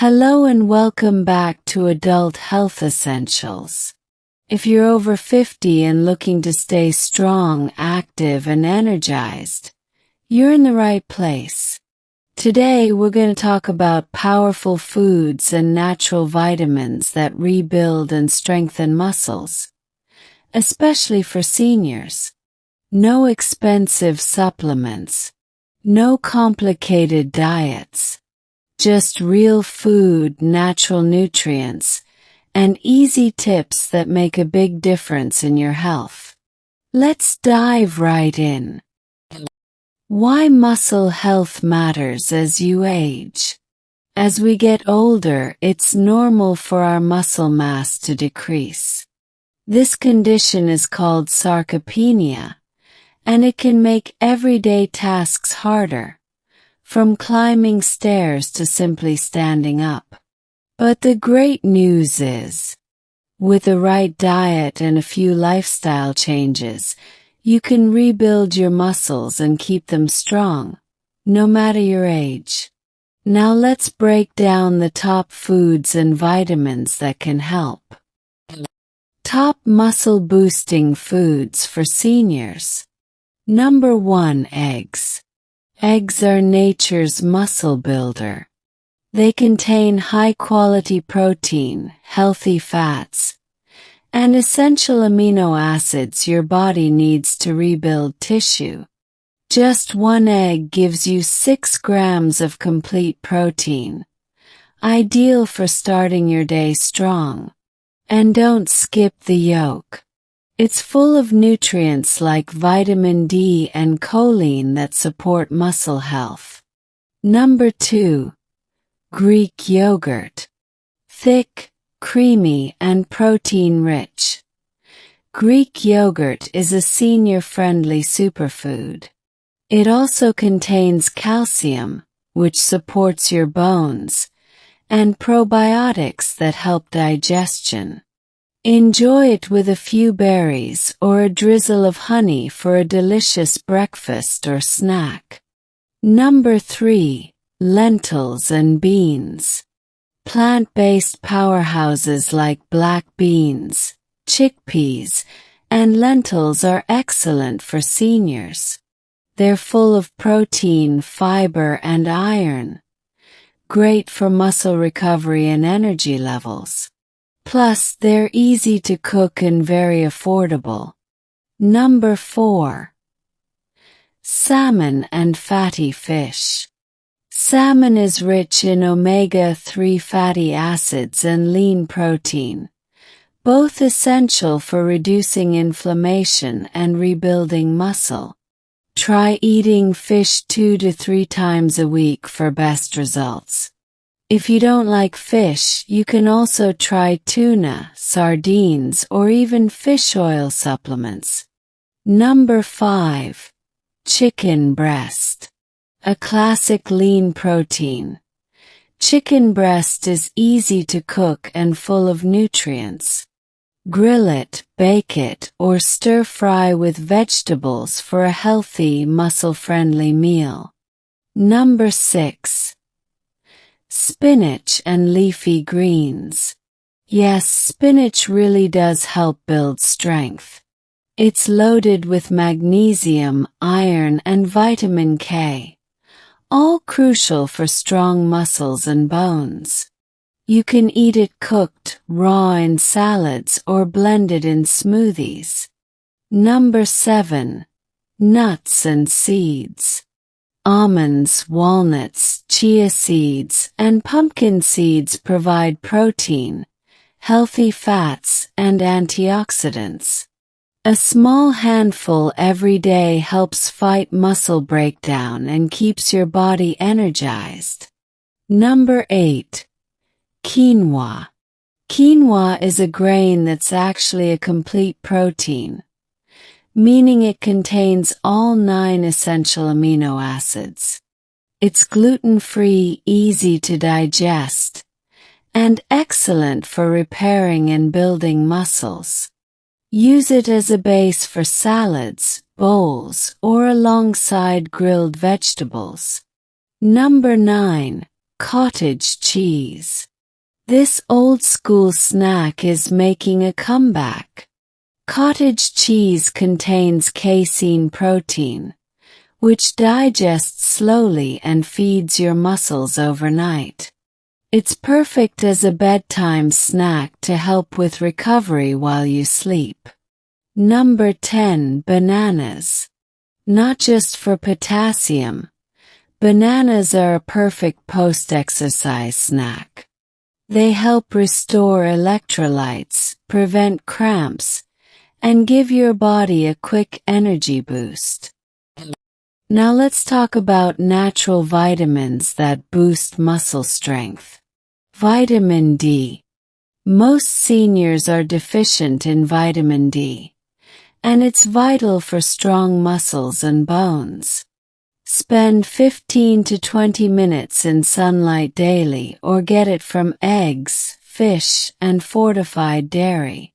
Hello and welcome back to Adult Health Essentials. If you're over 50 and looking to stay strong, active, and energized, you're in the right place. Today we're going to talk about powerful foods and natural vitamins that rebuild and strengthen muscles, especially for seniors. No expensive supplements, no complicated diets. Just real food, natural nutrients, and easy tips that make a big difference in your health. Let's dive right in. Why muscle health matters as you age. As we get older, it's normal for our muscle mass to decrease. This condition is called sarcopenia, and it can make everyday tasks harder, from climbing stairs to simply standing up. But the great news is, with the right diet and a few lifestyle changes, you can rebuild your muscles and keep them strong, no matter your age. Now let's break down the top foods and vitamins that can help. Top muscle-boosting foods for seniors. Number 1. Eggs. Eggs are nature's muscle builder. They contain high-quality protein, healthy fats, and essential amino acids your body needs to rebuild tissue. Just one egg gives you 6 grams of complete protein, ideal for starting your day strong. And don't skip the yolk. It's full of nutrients like vitamin D and choline that support muscle health. Number 2. Greek yogurt. Thick, creamy, and protein-rich. Greek yogurt is a senior-friendly superfood. It also contains calcium, which supports your bones, and probiotics that help digestion. Enjoy it with a few berries or a drizzle of honey for a delicious breakfast or snack. Number 3. Lentils and beans. Plant-based powerhouses like black beans, chickpeas, and lentils are excellent for seniors. They're full of protein, fiber, and iron. Great for muscle recovery and energy levels. Plus, they're easy to cook and very affordable. Number 4. Salmon and fatty fish. Salmon is rich in omega-3 fatty acids and lean protein, both essential for reducing inflammation and rebuilding muscle. Try eating fish 2 to 3 times a week for best results. If you don't like fish, you can also try tuna, sardines, or even fish oil supplements. Number 5. Chicken breast. A classic lean protein. Chicken breast is easy to cook and full of nutrients. Grill it, bake it, or stir-fry with vegetables for a healthy, muscle-friendly meal. Number 6. Spinach and leafy greens. Yes, spinach really does help build strength. It's loaded with magnesium, iron, and vitamin K, all crucial for strong muscles and bones. You can eat it cooked, raw in salads, or blended in smoothies. Number 7. Nuts and seeds. Almonds, walnuts, chia seeds, and pumpkin seeds provide protein, healthy fats, and antioxidants. A small handful every day helps fight muscle breakdown and keeps your body energized. Number 8. Quinoa. Quinoa is a grain that's actually a complete protein, meaning it contains all 9 essential amino acids. It's gluten-free, easy to digest, and excellent for repairing and building muscles. Use it as a base for salads, bowls, or alongside grilled vegetables. Number 9. cottage cheese. This old-school snack is making a comeback. Cottage cheese contains casein protein, which digests slowly and feeds your muscles overnight. It's perfect as a bedtime snack to help with recovery while you sleep. Number 10. Bananas. Not just for potassium, bananas are a perfect post-exercise snack. They help restore electrolytes, prevent cramps, and give your body a quick energy boost. Now let's talk about natural vitamins that boost muscle strength. Vitamin D. Most seniors are deficient in vitamin D, and it's vital for strong muscles and bones. Spend 15 to 20 minutes in sunlight daily or get it from eggs, fish, and fortified dairy.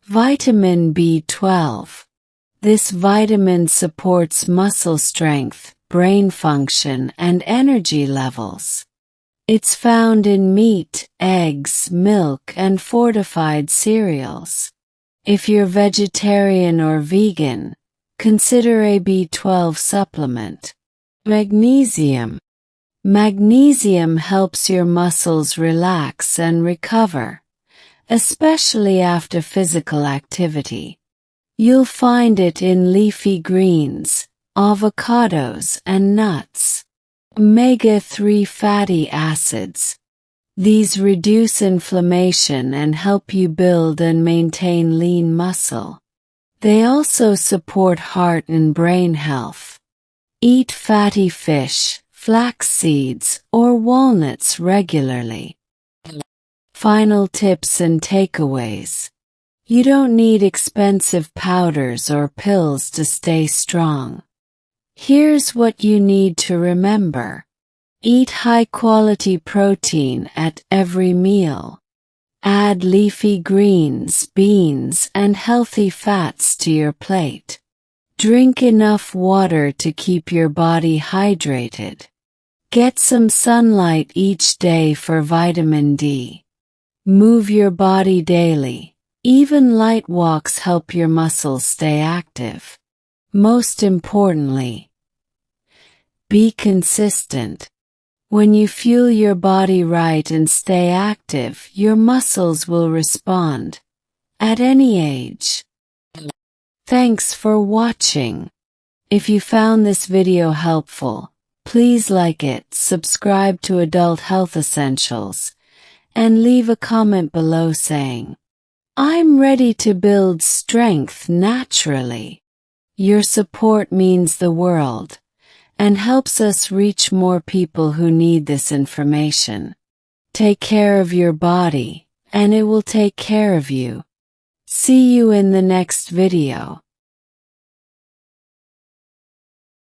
Vitamin B12. This vitamin supports muscle strength, brain function, and energy levels. It's found in meat, eggs, milk, and fortified cereals. If you're vegetarian or vegan, consider a B12 supplement. Magnesium. Magnesium helps your muscles relax and recover, especially after physical activity. You'll find it in leafy greens, avocados, and nuts. Omega-3 fatty acids. These reduce inflammation and help you build and maintain lean muscle. They also support heart and brain health. Eat fatty fish, flax seeds, or walnuts regularly. Final tips and takeaways. You don't need expensive powders or pills to stay strong. Here's what you need to remember. Eat high-quality protein at every meal. Add leafy greens, beans, and healthy fats to your plate. Drink enough water to keep your body hydrated. Get some sunlight each day for vitamin D. Move your body daily. Even light walks help your muscles stay active. Most importantly, be consistent. When you fuel your body right and stay active, your muscles will respond, at any age. Thanks for watching. If you found this video helpful, please like it, subscribe to Adult Health Essentials, and leave a comment below saying, "I'm ready to build strength naturally." Your support means the world, and helps us reach more people who need this information. Take care of your body, and it will take care of you. See you in the next video.